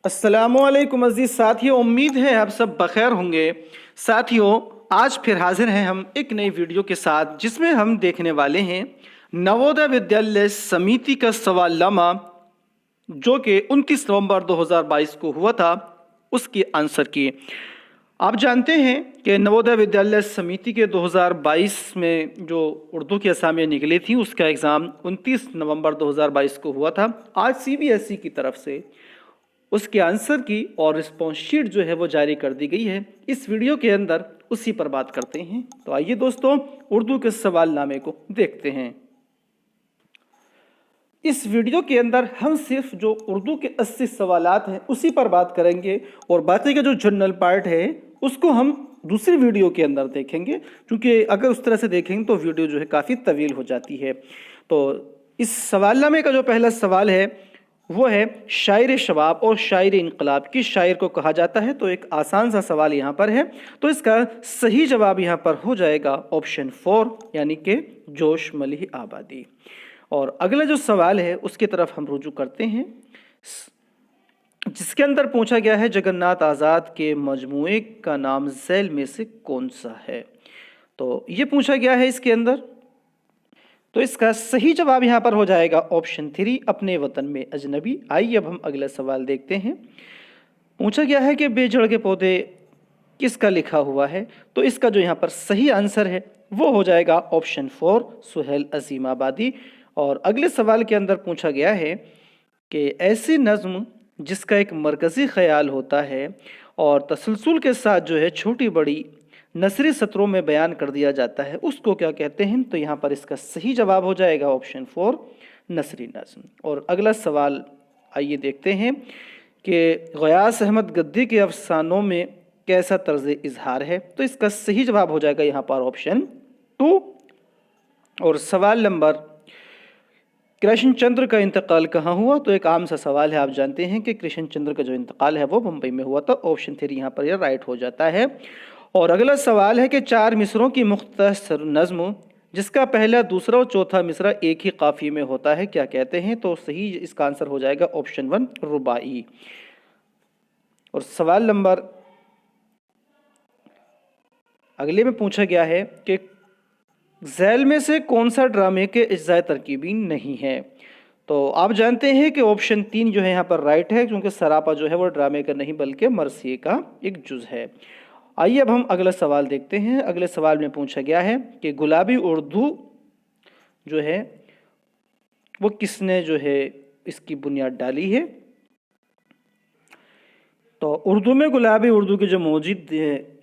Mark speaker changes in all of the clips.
Speaker 1: अस्सलामुअलैकुम अजीज साथियों, उम्मीद है आप सब बखैर होंगे। साथियों, आज फिर हाजिर हैं हम एक नई वीडियो के साथ, जिसमें हम देखने वाले हैं नवोदय विद्यालय समिति का सवालनामा जो कि 29 नवंबर 2022 को हुआ था, उसकी आंसर की। आप जानते हैं कि नवोदय विद्यालय समिति के 2022 में जो उर्दू की असामियाँ निकली थी, उसका एग्ज़ाम 29 नवंबर 2022 को हुआ था। आज CBSE की तरफ से उसके आंसर की और रिस्पॉन्स शीट जो है वो जारी कर दी गई है। इस वीडियो के अंदर उसी पर बात करते हैं। तो आइए दोस्तों, उर्दू के सवालनामे को देखते हैं। इस वीडियो के अंदर हम सिर्फ जो उर्दू के 80 सवालात हैं उसी पर बात करेंगे, और बाकी का जो जनरल पार्ट है उसको हम दूसरी वीडियो के अंदर देखेंगे, क्योंकि अगर उस तरह से देखेंगे तो वीडियो जो है काफ़ी तवील हो जाती है। तो इस सवालनामे का जो पहला सवाल है वो है, शायर शबाब और शायर इनकलाब किस शायर को कहा जाता है? तो एक आसान सा सवाल यहाँ पर है, तो इसका सही जवाब यहाँ पर हो जाएगा ऑप्शन 4, यानी कि जोश मलिह आबादी। और अगला जो सवाल है उसकी तरफ हम रुजू करते हैं, जिसके अंदर पूछा गया है जगन्नाथ आज़ाद के मजमूए का नाम झैल में से कौन सा है? तो ये पूछा गया है इसके अंदर। तो इसका सही जवाब यहाँ पर हो जाएगा ऑप्शन 3, अपने वतन में अजनबी। आइए अब हम अगला सवाल देखते हैं। पूछा गया है कि बेजड़ के पौधे किसका लिखा हुआ है? तो इसका जो यहाँ पर सही आंसर है वो हो जाएगा ऑप्शन 4, सुहेल अजीम आबादी। और अगले सवाल के अंदर पूछा गया है कि ऐसी नज़्म जिसका एक मरकज़ी ख्याल होता है और तसलसल के साथ जो है छोटी बड़ी नसरी सत्रों में बयान कर दिया जाता है, उसको क्या कहते हैं? तो यहाँ पर इसका सही जवाब हो जाएगा ऑप्शन 4, नसरी नज़्म। और अगला सवाल आइए देखते हैं कि ग़यास अहमद गद्दी के अफसानों में कैसा तर्ज़ इजहार है? तो इसका सही जवाब हो जाएगा यहाँ पर ऑप्शन 2। और सवाल नंबर, कृष्ण चंद्र का इंतकाल कहाँ हुआ? तो एक आम सा सवाल है। आप जानते हैं कि कृष्ण चंद्र का जो इंतकाल है वो मुंबई में हुआ था। ऑप्शन 3 यहाँ पर यह राइट हो जाता है। और अगला सवाल है कि 4 मिसरों की मुख्तसर नज़्म जिसका पहला, दूसरा और चौथा मिसरा एक ही काफ़ी में होता है, क्या कहते हैं? तो सही इसका आंसर हो जाएगा ऑप्शन 1, रुबाई। और सवाल नंबर अगले में पूछा गया है कि झैल में से कौन सा ड्रामे के अज्जाए तरकीबी नहीं है? तो आप जानते हैं कि ऑप्शन 3 जो है यहाँ पर राइट है, क्योंकि सरापा जो है वो ड्रामे का नहीं बल्कि मरसिए का एक जुज़ है। आइए अब हम अगला सवाल देखते हैं। अगले सवाल में पूछा गया है कि गुलाबी उर्दू जो है वो किसने जो है इसकी बुनियाद डाली है? तो उर्दू में गुलाबी उर्दू के जो मौजूद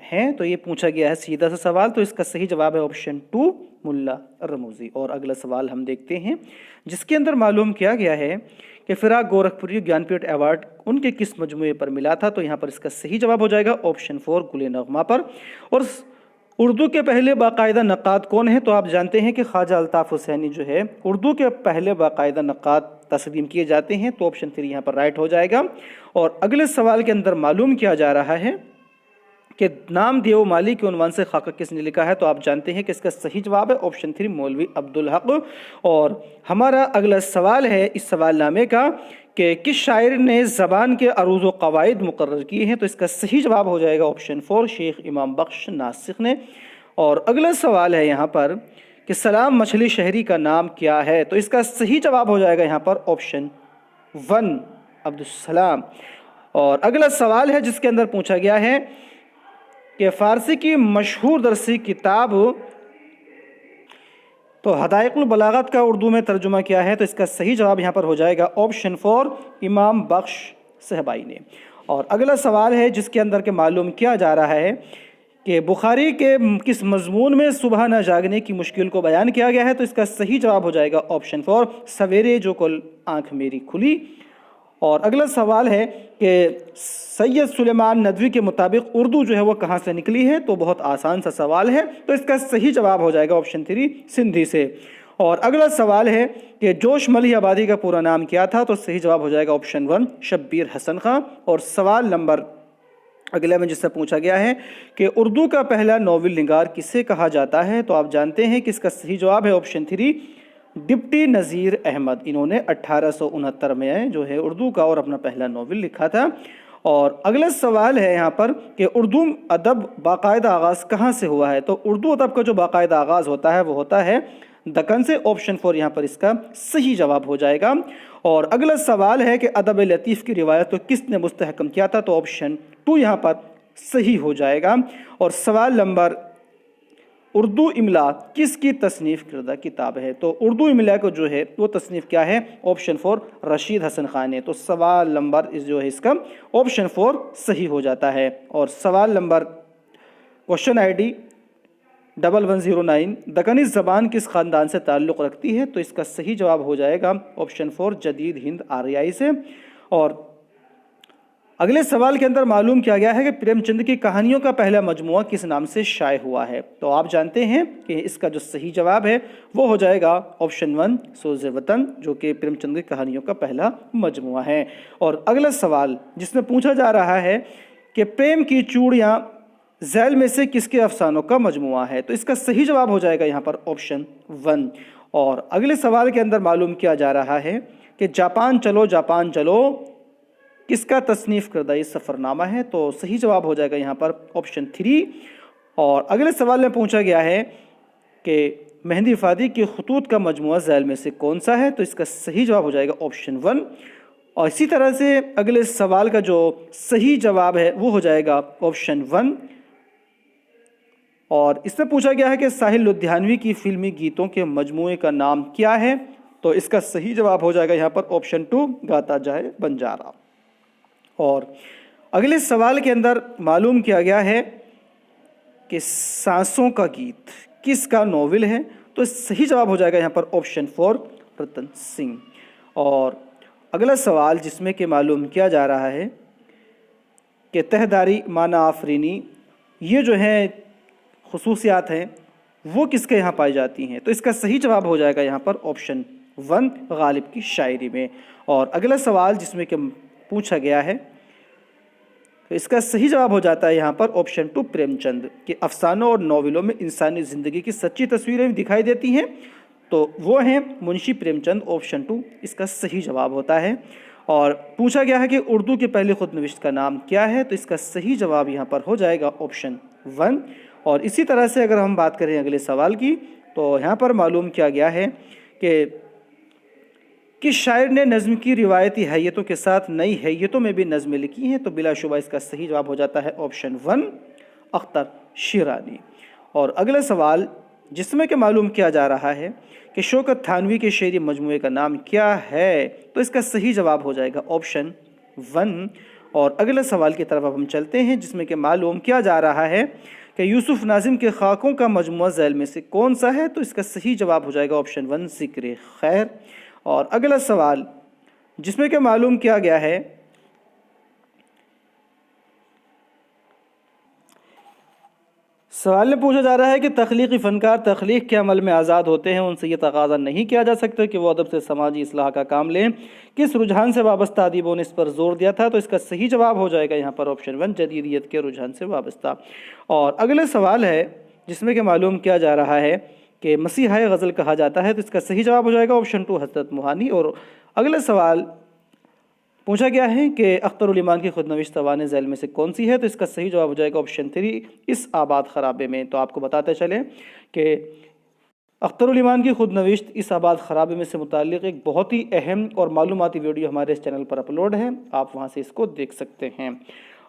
Speaker 1: हैं, तो ये पूछा गया है सीधा सा सवाल। तो इसका सही जवाब है ऑप्शन 2, मुल्ला रमूज़ी। और अगला सवाल हम देखते हैं, जिसके अंदर मालूम किया गया है कि फिराक गोरखपुरी ज्ञानपीठ अवार्ड उनके किस मजमूए पर मिला था? तो यहाँ पर इसका सही जवाब हो जाएगा ऑप्शन 4, गुले नगमा पर। और उर्दू के पहले बाकायदा नक़ाद कौन है? तो आप जानते हैं कि ख्वाजा अल्ताफ़ हुसैनी जो है उर्दू के पहले बाकायदा नक़ाद तस्लीम किए जाते हैं। तो ऑप्शन 3 यहाँ पर राइट हो जाएगा। और अगले सवाल के अंदर मालूम किया जा रहा है कि नाम देव माली के उन्वान से खाका किसने लिखा है? तो आप जानते हैं कि इसका सही जवाब है ऑप्शन 3, मौलवी अब्दुल हक। और हमारा अगला सवाल है इस सवालनामे का कि किस शायर ने ज़बान के अरूज़ व क़वाइद मुकर्रर किए हैं? तो इसका सही जवाब हो जाएगा ऑप्शन 4, शेख इमाम बख्श नासिख ने। और अगला सवाल है यहाँ पर कि सलाम मछली शहरी का नाम क्या है? तो इसका सही जवाब हो जाएगा यहाँ पर ऑप्शन 1, अब्दुस्सलाम। और अगला सवाल है जिसके अंदर पूछा गया है कि फ़ारसी की मशहूर दरसी किताब तो हदायकुल बलागत का उर्दू में तर्जुमा किया है? तो इसका सही जवाब यहाँ पर हो जाएगा ऑप्शन 4, इमाम बख्श सहबाई ने। और अगला सवाल है जिसके अंदर के मालूम किया जा रहा है कि बुखारी के किस मजमून में सुबह न जागने की मुश्किल को बयान किया गया है? तो इसका सही जवाब हो जाएगा ऑप्शन 4, सवेरे जो कल आँख मेरी खुली। और अगला सवाल है कि सैयद सुलेमान नदवी के मुताबिक उर्दू जो है वो कहाँ से निकली है? तो बहुत आसान सा सवाल है। तो इसका सही जवाब हो जाएगा ऑप्शन 3, सिंधी से। और अगला सवाल है कि जोश मलिह आबादी का पूरा नाम क्या था? तो सही जवाब हो जाएगा ऑप्शन 1, शब्बीर हसन खां। और सवाल नंबर अगले में जिससे पूछा गया है कि उर्दू का पहला नोवेल निगार किसे कहा जाता है? तो आप जानते हैं कि इसका सही जवाब है ऑप्शन 3, डिप्टी नज़ीर अहमद, इन्होंने 1869 में जो है उर्दू का और अपना पहला नॉवल लिखा था। और अगला सवाल है यहाँ पर कि उर्दू अदब बाकायदा आगाज़ कहाँ से हुआ है। तो उर्दू अदब का जो बाकायदा आगाज़ होता है वो होता है दक्कन से। ऑप्शन 4 यहाँ पर इसका सही जवाब हो जाएगा। और अगला सवाल है कि अदब लतीफ़ की रिवायत को किसने मुस्तहकम किया था। तो ऑप्शन 2 यहाँ पर सही हो जाएगा। और सवाल नंबर, उर्दू इमला किसकी तसनीफ़ करदा किताब है। तो उर्दू इमला को जो है वो तसनीफ़ क्या है। ऑप्शन 4 रशीद हसन खान ने। तो सवाल नंबर जो है इसका ऑप्शन 4 सही हो जाता है। और सवाल नंबर, क्वेश्चन ID 1109, दक्कनी ज़बान किस ख़ानदान से ताल्लुक़ रखती है। तो इसका सही जवाब हो जाएगा ऑप्शन 4 जदीद हिंद आर्याई से। और अगले सवाल के अंदर मालूम किया गया है कि प्रेमचंद की कहानियों का पहला मजमुआ किस नाम से शाये हुआ है। तो आप जानते हैं कि इसका जो सही जवाब है वो हो जाएगा ऑप्शन 1 सोज़े वतन, जो कि प्रेमचंद की कहानियों का पहला मजमुआ है। और अगला सवाल जिसमें पूछा जा रहा है कि प्रेम की चूड़ियाँ झैल में से किसके अफसानों का मजमुआ है। तो इसका सही जवाब हो जाएगा यहाँ पर ऑप्शन 1। और अगले सवाल के अंदर मालूम किया जा रहा है कि जापान चलो किसका तसनीफ़ करदा ये सफ़रनामा है। तो सही जवाब हो जाएगा यहाँ पर ऑप्शन 3। और अगले सवाल में पूछा गया है कि मेहंदी फ़ादी के खतूत का मजमुआ झैल में से कौन सा है। तो इसका सही जवाब हो जाएगा ऑप्शन 1। और इसी तरह से अगले सवाल का जो सही जवाब है वो हो जाएगा ऑप्शन 1। और इसमें पूछा गया है कि साहिल लुधियानवी की फिल्मी गीतों के मजमूए का नाम क्या है। तो इसका सही जवाब हो जाएगा यहाँ पर ऑप्शन 2 गाता जाए बंजारा। और अगले सवाल के अंदर मालूम किया गया है कि सांसों का गीत किसका नॉवल है। तो सही जवाब हो जाएगा यहाँ पर ऑप्शन 4 रतन सिंह। और अगला सवाल जिसमें कि मालूम किया जा रहा है कि तहदारी माना आफरीनी, ये जो है खुसूसियात हैं वो किसके यहाँ पाई जाती हैं। तो इसका सही जवाब हो जाएगा यहाँ पर ऑप्शन 1 गालिब की शायरी में। और अगला सवाल जिसमें कि पूछा गया है तो इसका सही जवाब हो जाता है यहाँ पर ऑप्शन 2 प्रेमचंद के अफसानों और नॉवलों में इंसानी ज़िंदगी की सच्ची तस्वीरें दिखाई देती हैं। तो वो हैं मुंशी प्रेमचंद। ऑप्शन 2 इसका सही जवाब होता है। और पूछा गया है कि उर्दू के पहले खुदनविश्त का नाम क्या है। तो इसका सही जवाब यहाँ पर हो जाएगा ऑप्शन 1। और इसी तरह से अगर हम बात करें अगले सवाल की, तो यहाँ पर मालूम किया गया है कि किस शायर ने नज़्म की रिवायती हैयतों के साथ नई हैयतों में भी नज़में लिखी हैं। तो बिलाशुबा इसका सही जवाब हो जाता है ऑप्शन 1 अख्तर शिरानी। और अगला सवाल जिसमें कि मालूम किया जा रहा है कि शौकत थानवी के शेरी मजमूए का नाम क्या है। तो इसका सही जवाब हो जाएगा ऑप्शन 1। और अगले सवाल की तरफ अब हम चलते हैं जिसमें कि मालूम किया जा रहा है कि यूसुफ नाजिम के खाकों का मजमुआ झैल में से कौन सा है। तो इसका सही जवाब हो जाएगा ऑप्शन 1 ज़िक्र खैर। और अगला सवाल जिसमें कि मालूम किया गया है सवाल में पूछा जा रहा है कि तख्लीकी फ़नकार तख्लीक के अमल में आज़ाद होते हैं, उनसे ये तकाज़ा नहीं किया जा सकता कि वो अदब से समाजी इस्लाह का काम लें। किस रुझान से वाबस्ता अदीबों ने इस पर जोर दिया था। तो इसका सही जवाब हो जाएगा यहाँ पर ऑप्शन 1 जदीदियत के रुझान से वाबस्ता। और अगले सवाल है जिसमें कि मालूम किया जा रहा है कि मसीहाए गज़ल कहा जाता है। तो इसका सही जवाब हो जाएगा ऑप्शन 2 हज़रत मुहानी। और अगला सवाल पूछा गया है कि अख्तरुल ईमान की खुदनविश्त तवाने झैल में से कौन सी है। तो इसका सही जवाब हो जाएगा ऑप्शन 3 इस आबाद खराबे में। तो आपको बताते चलें कि अख्तरुल ईमान की खुदनविश्त इस आबाद खराबे में से मुताल्लिक़ एक बहुत ही अहम और मालूमाती वीडियो हमारे इस चैनल पर अपलोड है, आप वहाँ से इसको देख सकते हैं।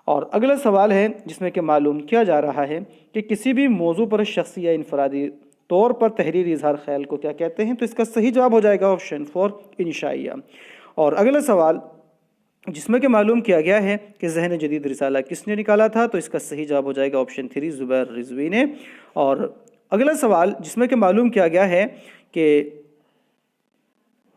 Speaker 1: और अगला सवाल है जिसमें कि मालूम किया जा रहा है कि किसी भी मौजू पर शख्सी या इनफरादी तौर पर तहरीरी इजहार ख्याल को क्या कहते हैं। तो इसका सही जवाब हो जाएगा ऑप्शन 4 इंशाइया। और अगला सवाल जिसमें कि मालूम किया गया है कि ज़हन जदीद रिसाला किसने निकाला था। तो इसका सही जवाब हो जाएगा ऑप्शन 3 ज़ुबैर रिजवी ने। और अगला सवाल जिसमें कि मालूम किया गया है कि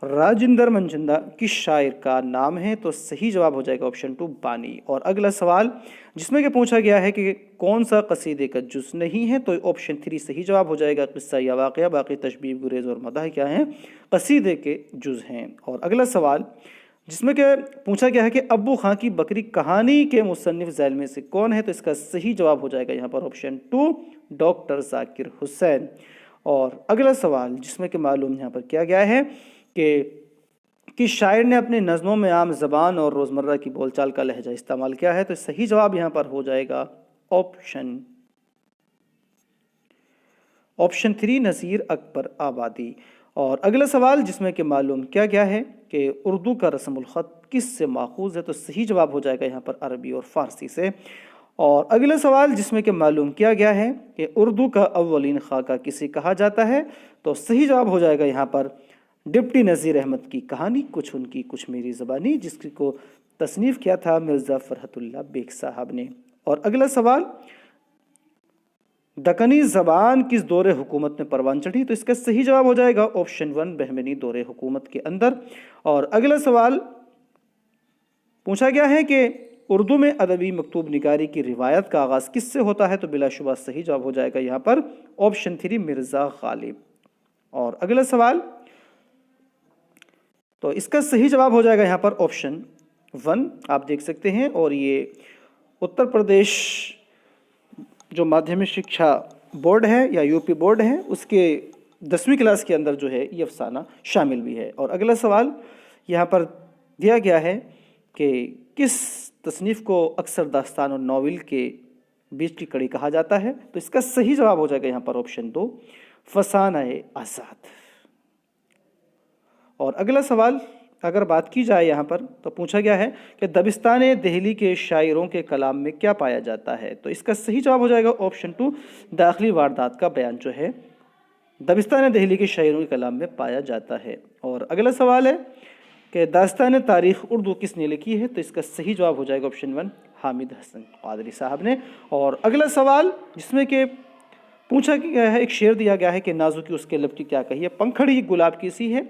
Speaker 1: राजिंदर मंजिंदा किस शायर का नाम है। तो सही जवाब हो जाएगा ऑप्शन 2 बानी। और अगला सवाल जिसमें कि पूछा गया है कि कौन सा कसीदे का जुज़ नहीं है। तो ऑप्शन 3 सही जवाब हो जाएगा किस्सा या वाक़या, बाकी तशबीह गुरेज़ और मदाह क्या हैं कसीदे के जुज़ हैं। और अगला सवाल जिसमें कि पूछा गया है कि अब्बू खां की बकरी कहानी के मुसन्निफ़ झैल में से कौन है। तो इसका सही जवाब हो जाएगा यहाँ पर ऑप्शन 2 डॉक्टर ज़ाकिर हुसैन। اور اگلا سوال جس میں کہ معلوم یہاں پر کیا گیا ہے کہ کس شاعر نے اپنی نظموں میں عام زبان اور روزمرہ کی بول چال کا لہجہ استعمال کیا ہے؟ تو صحیح جواب یہاں پر ہو جائے گا آپشن 3 نذیر اکبر آبادی۔ اور اگلا سوال جس میں کہ معلوم کیا گیا ہے کہ اردو کا رسم الخط کس سے ماخوذ ہے؟ تو صحیح جواب ہو جائے گا یہاں پر عربی اور فارسی سے۔ اور اگلا سوال جس میں کہ معلوم کیا گیا ہے کہ اردو کا اولین خاکہ کسے کہا جاتا ہے؟ تو صحیح جواب ہو جائے گا یہاں پر ڈپٹی نذیر احمد کی کہانی کچھ ان کی کچھ میری زبانی، جس کو تصنیف کیا تھا مرزا فرحت اللہ بیگ صاحب نے۔ اور اگلا سوال دکنی زبان کس دور حکومت میں پروان چڑھی؟ تو اس کا صحیح جواب ہو جائے گا آپشن 1 بہمنی دور حکومت کے اندر۔ اور اگلا سوال پوچھا گیا ہے کہ اردو میں ادبی مکتوب نگاری کی روایت کا آغاز کس سے ہوتا ہے؟ تو بلا شبہ صحیح جواب ہو جائے گا یہاں پر آپشن 3 مرزا غالب۔ اور اگلا سوال تو اس کا صحیح جواب ہو جائے گا یہاں پر آپشن 1 آپ دیکھ سکتے ہیں۔ اور یہ اتر پردیش جو مادھیمک شکشا بورڈ ہے یا یو پی بورڈ ہے اس کے 10ویں کلاس کے اندر جو ہے یہ افسانہ شامل بھی ہے۔ اور اگلا سوال یہاں پر دیا گیا ہے کہ کس تصنیف کو اکثر داستان اور ناول کے بیچ کی کڑی کہا جاتا ہے؟ تو اس کا صحیح جواب ہو جائے گا یہاں پر آپشن 2 فسانہ آزاد۔ اور اگلا سوال اگر بات کی جائے یہاں پر تو پوچھا گیا ہے کہ دبستان دہلی کے شاعروں کے کلام میں کیا پایا جاتا ہے؟ تو اس کا صحیح جواب ہو جائے گا آپشن 2 داخلی واردات کا بیان جو ہے دبستان دہلی کے شاعروں کے کلام میں پایا جاتا ہے۔ اور اگلا سوال ہے کہ داستان تاریخ اردو کس نے لکھی ہے؟ تو اس کا صحیح جواب ہو جائے گا آپشن 1 حامد حسن قادری صاحب نے۔ اور اگلا سوال جس میں کہ پوچھا گیا ہے ایک شعر دیا گیا ہے کہ نازکی اس کے لب کی کیا کہی ہے پنکھڑی گلاب کی سی ہے،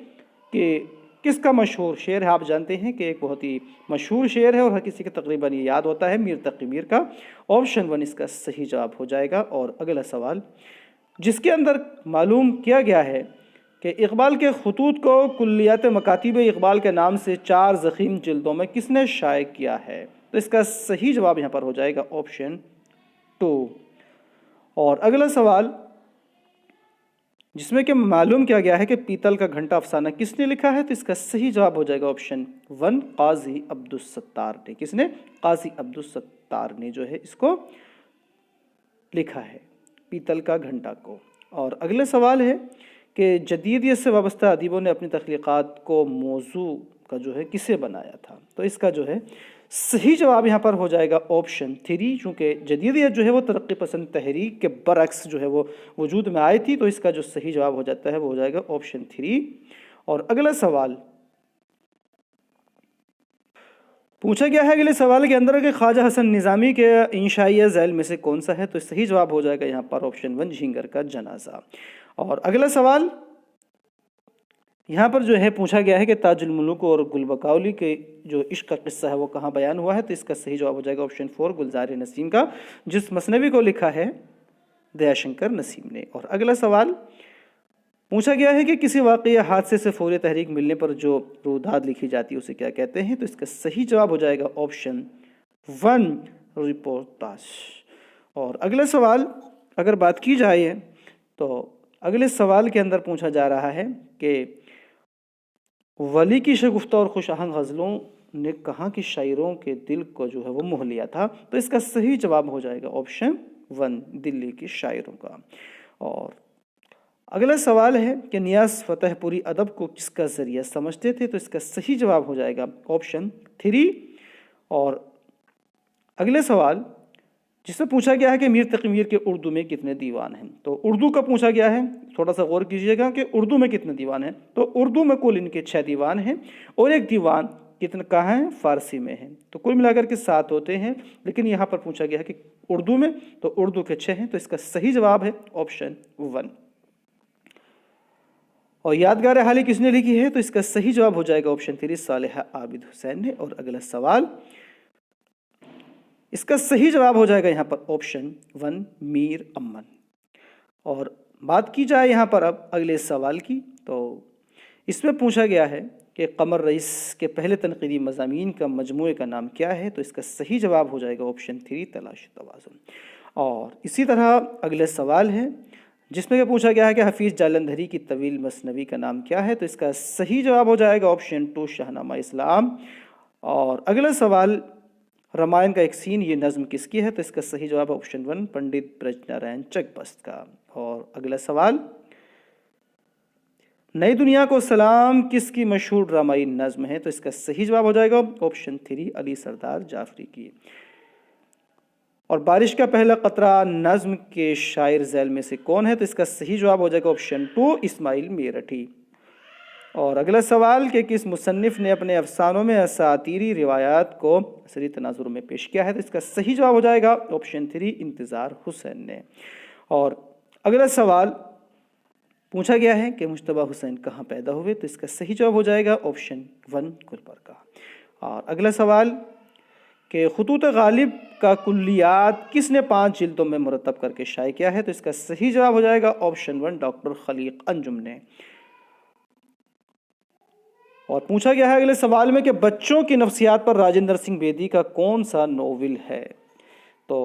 Speaker 1: کہ کس کا مشہور شعر ہے؟ آپ جانتے ہیں کہ ایک بہت ہی مشہور شعر ہے اور ہر کسی کے تقریباً یہ یاد ہوتا ہے، میر تقی میر کا۔ آپشن 1 اس کا صحیح جواب ہو جائے گا۔ اور اگلا سوال جس کے اندر معلوم کیا گیا ہے کہ اقبال کے خطوط کو کلیات مکاتیب اقبال کے نام سے 4 ضخیم جلدوں میں کس نے شائع کیا ہے؟ تو اس کا صحیح جواب یہاں پر ہو جائے گا آپشن 2۔ اور اگلا سوال جس میں کہ معلوم کیا گیا ہے کہ پیتل کا گھنٹہ افسانہ کس نے لکھا ہے؟ تو اس کا صحیح جواب ہو جائے گا آپشن 1 قاضی عبدالستار نے۔ کس نے؟ قاضی عبدالستار نے جو ہے اس کو لکھا ہے پیتل کا گھنٹہ کو۔ اور اگلے سوال ہے کہ جدیدیت سے وابستہ ادیبوں نے اپنی تخلیقات کو موضوع کا جو ہے کسے بنایا تھا؟ تو اس کا جو ہے صحیح جواب یہاں پر ہو جائے گا آپشن 3، چونکہ جدیدیت جو ہے وہ ترقی پسند تحریک کے برعکس جو ہے وہ وجود میں آئی تھی، تو اس کا جو صحیح جواب ہو جاتا ہے وہ ہو جائے گا آپشن 3۔ اور اگلا سوال پوچھا گیا ہے اگلے سوال کے اندر کہ خواجہ حسن نظامی کے انشائیہ ذیل میں سے کون سا ہے؟ تو صحیح جواب ہو جائے گا یہاں پر آپشن 1 جھینگر کا جنازہ۔ اور اگلا سوال یہاں پر جو ہے پوچھا گیا ہے کہ تاج الملوک اور گل بکاؤلی کے جو عشق کا قصہ ہے وہ کہاں بیان ہوا ہے؟ تو اس کا صحیح جواب ہو جائے گا آپشن 4 گلزار نسیم کا، جس مثنوی کو لکھا ہے دیا شنکر نسیم نے۔ اور اگلا سوال پوچھا گیا ہے کہ کسی واقعی یا حادثے سے فوری تحریک ملنے پر جو روداد لکھی جاتی ہے اسے کیا کہتے ہیں؟ تو اس کا صحیح جواب ہو جائے گا آپشن 1 رپورتاج۔ اور اگلا سوال اگر بات کی جائے تو اگلے سوال کے اندر پوچھا جا رہا ہے کہ ولی کی شگفتہ اور خوش آہنگ غزلوں نے کہاں کی شاعروں کے دل کو جو ہے وہ موہ لیا تھا؟ تو اس کا صحیح جواب ہو جائے گا آپشن 1 دلی کی شاعروں کا۔ اور اگلا سوال ہے کہ نیاز فتح پوری ادب کو کس کا ذریعہ سمجھتے تھے؟ تو اس کا صحیح جواب ہو جائے گا آپشن 3۔ اور اگلے سوال جس میں پوچھا گیا ہے کہ میر تقی میر کے اردو میں کتنے دیوان ہیں؟ تو اردو کا پوچھا گیا ہے، تھوڑا سا غور کیجئے گا کہ اردو میں کتنے دیوان ہیں۔ تو اردو میں کل ان کے 6 دیوان ہیں اور ایک دیوان کتنا کہاں ہے؟ فارسی میں ہے، تو کل ملا کر کے 7 ہوتے ہیں، لیکن یہاں پر پوچھا گیا ہے کہ اردو میں، تو اردو کے 6 ہیں، تو اس کا صحیح جواب ہے آپشن 1۔ اور یادگار حالی کس نے لکھی ہے؟ تو اس کا صحیح جواب ہو جائے گا آپشن 3 صالح عابد حسین نے۔ اور اگلا سوال اس کا صحیح جواب ہو جائے گا یہاں پر آپشن 1 میر امن۔ اور بات کی جائے یہاں پر اب اگلے سوال کی، تو اس میں پوچھا گیا ہے کہ قمر رئیس کے پہلے تنقیدی مضامین کا مجموعے کا نام کیا ہے؟ تو اس کا صحیح جواب ہو جائے گا آپشن 3 تلاش توازن۔ اور اسی طرح اگلے سوال ہے जिसमें کہ پوچھا گیا ہے کہ حفیظ جالندھری کی طویل مثنوی کا نام کیا ہے؟ تو اس کا صحیح جواب ہو جائے گا آپشن 2 شاہنامہ اسلام۔ اور اگلا سوال، رامائن کا ایک سین یہ نظم کس کی ہے؟ تو اس کا صحیح جواب آپشن 1 پنڈت برج نارائن چک کا۔ اور اگلا سوال، نئی دنیا کو سلام کس کی مشہور ڈرامائی نظم ہے؟ تو اس کا صحیح جواب ہو جائے گا آپشن 3 علی سردار جعفری کی۔ اور بارش کا پہلا قطرہ نظم کے شاعر ذیل میں سے کون ہے؟ تو اس کا صحیح جواب ہو جائے گا آپشن 2 اسماعیل میرٹھی۔ اور اگلا سوال کہ کس مصنف نے اپنے افسانوں میں اساطیری روایات کو عصری تناظر میں پیش کیا ہے؟ تو اس کا صحیح جواب ہو جائے گا آپشن 3 انتظار حسین نے۔ اور اگلا سوال پوچھا گیا ہے کہ مجتبیٰ حسین کہاں پیدا ہوئے؟ تو اس کا صحیح جواب ہو جائے گا آپشن 1 گلبرگہ۔ اور اگلا سوال کہ خطوط غالب کا کلیات کس نے 5 جلدوں میں مرتب کر کے شائع کیا ہے؟ تو اس کا صحیح جواب ہو جائے گا آپشن 1 ڈاکٹر خلیق انجم نے۔ اور پوچھا گیا ہے اگلے سوال میں کہ بچوں کی نفسیات پر راجندر سنگھ بیدی کا کون سا ناول ہے؟ تو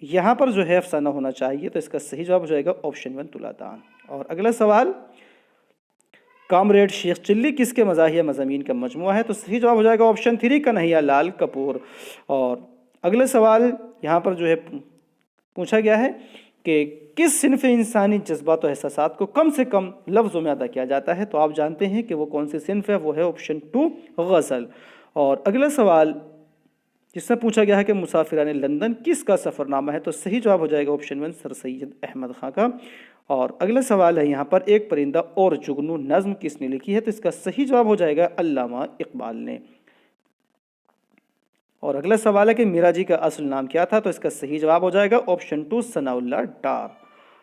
Speaker 1: یہاں پر جو ہے افسانہ ہونا چاہیے، تو اس کا صحیح جواب ہو جائے گا آپشن 1 تلادان۔ اور اگلا سوال، کامریڈ شیخ چلی کس کے مزاحیہ مضامین کا مجموعہ ہے؟ تو صحیح جواب ہو جائے گا آپشن 3 کنہیا لال کپور۔ اور اگلا سوال یہاں پر جو ہے پوچھا گیا ہے کہ کس صنف انسانی جذبات و احساسات کو کم سے کم لفظوں میں ادا کیا جاتا ہے؟ تو آپ جانتے ہیں کہ وہ کون سی صنف ہے، وہ ہے آپشن 2 غزل۔ اور اگلا سوال جس میں پوچھا گیا ہے کہ مسافران لندن کس کا سفر نامہ ہے؟ تو صحیح جواب ہو جائے گا آپشن 1 سر سید احمد خان کا۔ اور اگلا سوال ہے یہاں پر ایک پرندہ اور جگنو نظم کس نے لکھی ہے؟ تو اس کا صحیح جواب ہو جائے گا علامہ اقبال نے۔ اور اگلا سوال ہے کہ میرا جی کا اصل نام کیا تھا؟ تو اس کا صحیح جواب ہو جائے گا آپشن 2 ثناء اللہ ڈار۔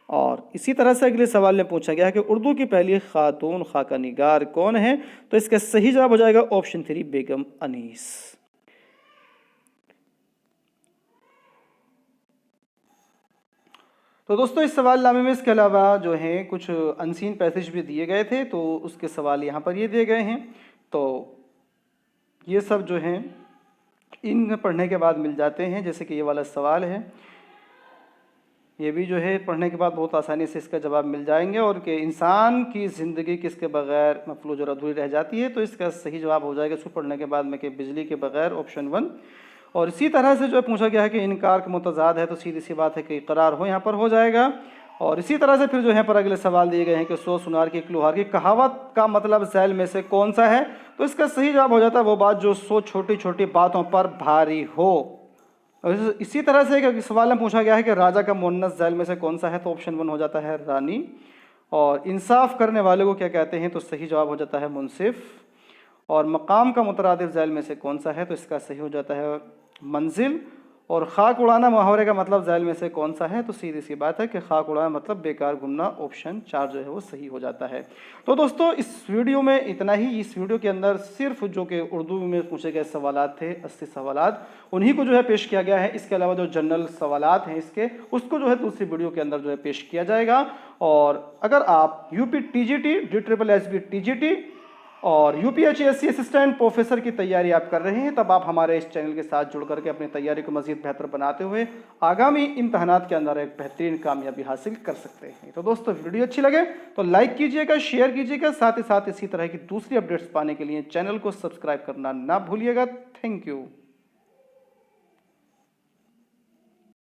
Speaker 1: اور اسی طرح سے اگلے سوال میں پوچھا گیا ہے کہ اردو کی پہلی خاتون خاکہ نگار کون ہے؟ تو اس کا صحیح جواب ہو جائے گا آپشن 3 بیگم انیس۔ تو دوستو اس سوال نامے میں اس کے علاوہ جو ہیں کچھ انسین پیسج بھی دیے گئے تھے، تو اس کے سوال یہاں پر یہ دیے گئے ہیں۔ تو یہ سب جو ہیں ان پڑھنے کے بعد مل جاتے ہیں، جیسے کہ یہ والا سوال ہے، یہ بھی جو ہے پڑھنے کے بعد بہت آسانی سے اس کا جواب مل جائیں گے۔ اور کہ انسان کی زندگی کس کے بغیر مفلوج اور ادھوری رہ جاتی ہے؟ تو اس کا صحیح جواب ہو جائے گا اس کو پڑھنے کے بعد میں کہ بجلی کے بغیر آپشن 1۔ اور اسی طرح سے جو پوچھا گیا ہے کہ انکار کا متضاد ہے، تو سیدھی سی بات ہے کہ اقرار ہو یہاں پر ہو جائے گا۔ اور اسی طرح سے پھر جو ہے پر اگلے سوال دیے گئے ہیں کہ 100 سنار کی ایک لوہار کی کہاوت کا مطلب ذیل میں سے کون سا ہے؟ تو اس کا صحیح جواب ہو جاتا ہے وہ بات جو 100 چھوٹی چھوٹی باتوں پر بھاری ہو۔ اور اسی طرح سے ایک سوال میں پوچھا گیا ہے کہ راجا کا مؤنث ذیل میں سے کون سا ہے؟ تو آپشن 1 ہو جاتا ہے رانی۔ اور انصاف کرنے والے کو کیا کہتے ہیں؟ تو صحیح جواب ہو جاتا ہے منصف۔ اور مقام کا مترادف ذیل میں سے کون سا ہے؟ تو اس کا صحیح ہو جاتا ہے منزل۔ اور خاک اڑانا محاورے کا مطلب ذیل میں سے کون سا ہے؟ تو سیدھی سی بات ہے کہ خاک اڑانا مطلب بیکار گھومنا، آپشن 4 جو ہے وہ صحیح ہو جاتا ہے۔ تو دوستو اس ویڈیو میں اتنا ہی۔ اس ویڈیو کے اندر صرف جو کہ اردو میں پوچھے گئے سوالات تھے 80 سوالات، انہی کو جو ہے پیش کیا گیا ہے۔ اس کے علاوہ جو جنرل سوالات ہیں اس کو جو ہے دوسری ویڈیو کے اندر جو ہے پیش کیا جائے گا۔ اور اگر آپ U P T G T, DSSB TGT اور UPSC اسسٹنٹ پروفیسر کی تیاری آپ کر رہے ہیں، تب آپ ہمارے اس چینل کے ساتھ جڑ کر کے اپنی تیاری کو مزید بہتر بناتے ہوئے آگامی امتحانات کے اندر ایک بہترین کامیابی حاصل کر سکتے ہیں۔ تو دوستو ویڈیو اچھی لگے تو لائک کیجئے گا، شیئر کیجئے گا، ساتھ ہی ساتھ اسی طرح کی دوسری اپڈیٹس پانے کے لیے چینل کو سبسکرائب کرنا نہ بھولیے گا۔ Thank you.